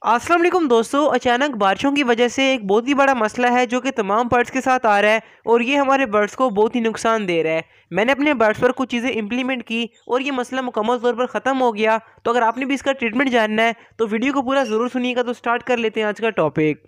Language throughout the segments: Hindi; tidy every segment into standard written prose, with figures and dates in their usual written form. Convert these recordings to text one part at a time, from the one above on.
अस्सलाम वालेकुम दोस्तों, अचानक बारिशों की वजह से एक बहुत ही बड़ा मसला है जो कि तमाम बर्ड्स के साथ आ रहा है और ये हमारे बर्ड्स को बहुत ही नुकसान दे रहा है। मैंने अपने बर्ड्स पर कुछ चीज़ें इंप्लीमेंट की और ये मसला मुकम्मल तौर पर ख़त्म हो गया। तो अगर आपने भी इसका ट्रीटमेंट जानना है तो वीडियो को पूरा ज़रूर सुनिएगा। तो स्टार्ट कर लेते हैं आज का टॉपिक।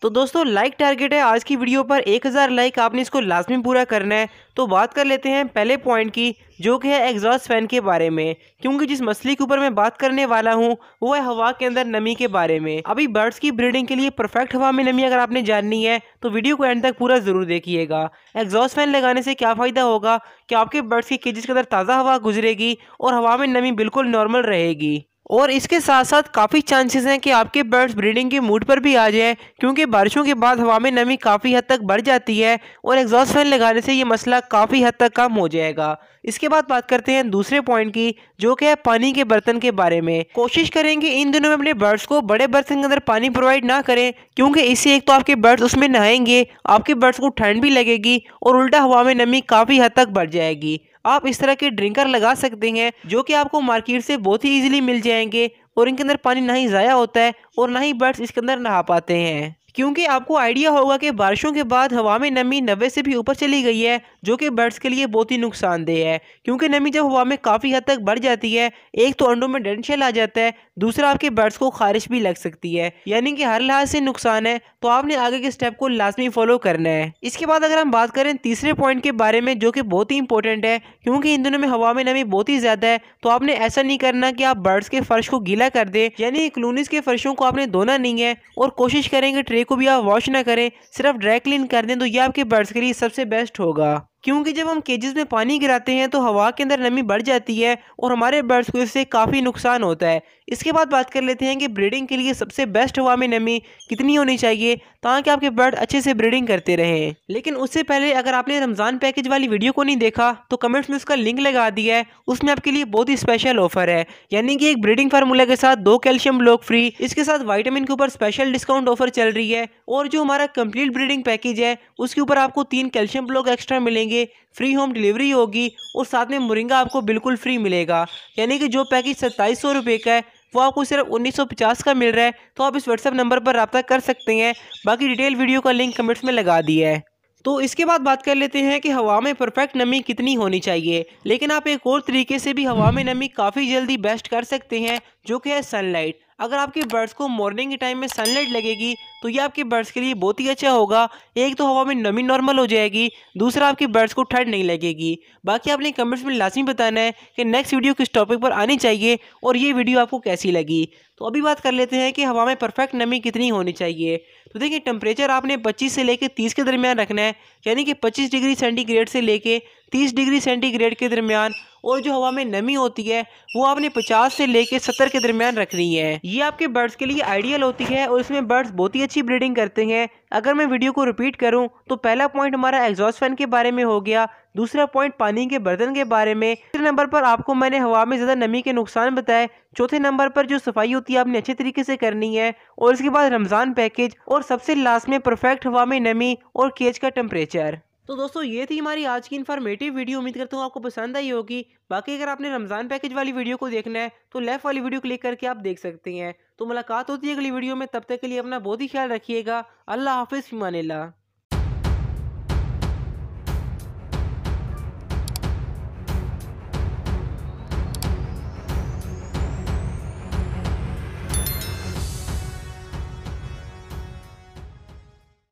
तो दोस्तों, लाइक टारगेट है आज की वीडियो पर 1000 लाइक, आपने इसको लाजमी पूरा करना है। तो बात कर लेते हैं पहले पॉइंट की, जो कि है एग्जॉस्ट फैन के बारे में। क्योंकि जिस मसले के ऊपर मैं बात करने वाला हूं वो है हवा के अंदर नमी के बारे में। अभी बर्ड्स की ब्रीडिंग के लिए परफेक्ट हवा में नमी अगर आपने जाननी है तो वीडियो को एंड तक पूरा जरूर देखिएगा। एग्जॉस्ट फैन लगाने से क्या फ़ायदा होगा कि आपके बर्ड्स की केजेस के अंदर ताज़ा हवा गुजरेगी और हवा में नमी बिल्कुल नॉर्मल रहेगी। और इसके साथ साथ काफ़ी चांसेस हैं कि आपके बर्ड्स ब्रीडिंग के मूड पर भी आ जाएं, क्योंकि बारिशों के बाद हवा में नमी काफ़ी हद तक बढ़ जाती है और एग्जॉस्ट फैन लगाने से ये मसला काफ़ी हद तक कम हो जाएगा। इसके बाद बात करते हैं दूसरे पॉइंट की, जो कि है पानी के बर्तन के बारे में। कोशिश करेंगे इन दिनों में अपने बर्ड्स को बड़े बर्तन के अंदर पानी प्रोवाइड ना करें, क्योंकि इससे एक तो आपके बर्ड्स उसमें नहाएंगे, आपके बर्ड्स को ठंड भी लगेगी और उल्टा हवा में नमी काफ़ी हद तक बढ़ जाएगी। आप इस तरह के ड्रिंकर लगा सकते हैं जो कि आपको मार्केट से बहुत ही इजीली मिल जाएंगे और इनके अंदर पानी ना ही ज़ाया होता है और ना ही बर्ड्स इसके अंदर नहा पाते हैं। क्योंकि आपको आइडिया होगा कि बारिशों के बाद हवा में नमी 90 से भी ऊपर चली गई है, जो कि बर्ड्स के लिए बहुत ही नुकसानदेह है। क्योंकि नमी जब हवा में काफ़ी हद तक बढ़ जाती है, एक तो अंडों में डेड शेल आ जाता है, दूसरा आपके बर्ड्स को खारिश भी लग सकती है, यानी कि हर लिहाज से नुकसान है। तो आपने आगे के स्टेप को लाजमी फॉलो करना है। इसके बाद अगर हम बात करें तीसरे पॉइंट के बारे में, जो कि बहुत ही इंपॉर्टेंट है, क्योंकि इन दिनों में हवा में नमी बहुत ही ज़्यादा है, तो आपने ऐसा नहीं करना कि आप बर्ड्स के फर्श को गीला कर दें, यानी कॉलोनीज के फर्शों को आपने धोना नहीं है और कोशिश करेंगे ट्रे को भी आप वॉश ना करें, सिर्फ ड्राई क्लीन कर दें, तो ये आपके बर्ड्स के लिए सबसे बेस्ट होगा। क्योंकि जब हम केजेस में पानी गिराते हैं तो हवा के अंदर नमी बढ़ जाती है और हमारे बर्ड्स को इससे काफ़ी नुकसान होता है। इसके बाद बात कर लेते हैं कि ब्रीडिंग के लिए सबसे बेस्ट हवा में नमी कितनी होनी चाहिए ताकि आपके बर्ड अच्छे से ब्रीडिंग करते रहें। लेकिन उससे पहले अगर आपने रमज़ान पैकेज वाली वीडियो को नहीं देखा तो कमेंट्स में उसका लिंक लगा दिया है, उसमें आपके लिए बहुत ही स्पेशल ऑफर है, यानी कि एक ब्रीडिंग फार्मूला के साथ 2 कैल्शियम ब्लॉक फ्री। इसके साथ वाइटामिन के ऊपर स्पेशल डिस्काउंट ऑफर चल रही है और जो हमारा कंप्लीट ब्रीडिंग पैकेज है उसके ऊपर आपको 3 कैल्शियम ब्लॉक एक्स्ट्रा मिलेंगे, फ्री होम डिलीवरी होगी और साथ में मोरिंगा आपको बिल्कुल फ्री मिलेगा। यानी कि जो पैकेज 2700 रुपये का है वो आपको सिर्फ 1950 का मिल रहा है। तो आप इस व्हाट्सएप नंबर पर रब्ता कर सकते हैं, बाकी डिटेल वीडियो का लिंक कमेंट्स में लगा दिया है। तो इसके बाद बात कर लेते हैं कि हवा में परफेक्ट नमी कितनी होनी चाहिए। लेकिन आप एक और तरीके से भी हवा में नमी काफ़ी जल्दी बेस्ट कर सकते हैं, जो कि है सनलाइट। अगर आपके बर्ड्स को मॉर्निंग के टाइम में सनलाइट लगेगी तो ये आपके बर्ड्स के लिए बहुत ही अच्छा होगा। एक तो हवा में नमी नॉर्मल हो जाएगी, दूसरा आपके बर्ड्स को ठंड नहीं लगेगी। बाकी आपने कमेंट्स में लाजमी बताना है कि नेक्स्ट वीडियो किस टॉपिक पर आनी चाहिए और ये वीडियो आपको कैसी लगी। तो अभी बात कर लेते हैं कि हवा में परफेक्ट नमी कितनी होनी चाहिए। तो देखिए, टेम्परेचर आपने 25 से लेकर 30 के दरमियान रखना है, यानी कि 25 डिग्री सेंटीग्रेड से लेके 30 डिग्री सेंटीग्रेड के दरमियान। और जो हवा में नमी होती है वो आपने 50 से लेके 70 के दरमियान रखनी है। ये आपके बर्ड्स के लिए आइडियल होती है और इसमें बर्ड्स बहुत ही अच्छी ब्रीडिंग करते हैं। अगर मैं वीडियो को रिपीट करूं तो पहला पॉइंट हमारा एग्जॉस्ट फैन के बारे में हो गया, दूसरा पॉइंट पानी के बर्तन के बारे में, तीसरे नंबर पर आपको मैंने हवा में ज़्यादा नमी के नुकसान बताए, चौथे नंबर पर जो सफाई होती है आपने अच्छे तरीके से करनी है, और इसके बाद रमज़ान पैकेज, और सबसे लास्ट में परफेक्ट हवा में नमी और केज का टेम्परेचर। तो दोस्तों, ये थी हमारी आज की इन्फॉर्मेटिव वीडियो। उम्मीद करता हूँ आपको पसंद आई होगी। बाकी अगर आपने रमज़ान पैकेज वाली वीडियो को देखना है तो लेफ्ट वाली वीडियो क्लिक करके आप देख सकते हैं। तो मुलाकात होती है अगली वीडियो में, तब तक के लिए अपना बहुत ही ख्याल रखिएगा। अल्लाह हाफिज़, फ़ी अमान अल्लाह।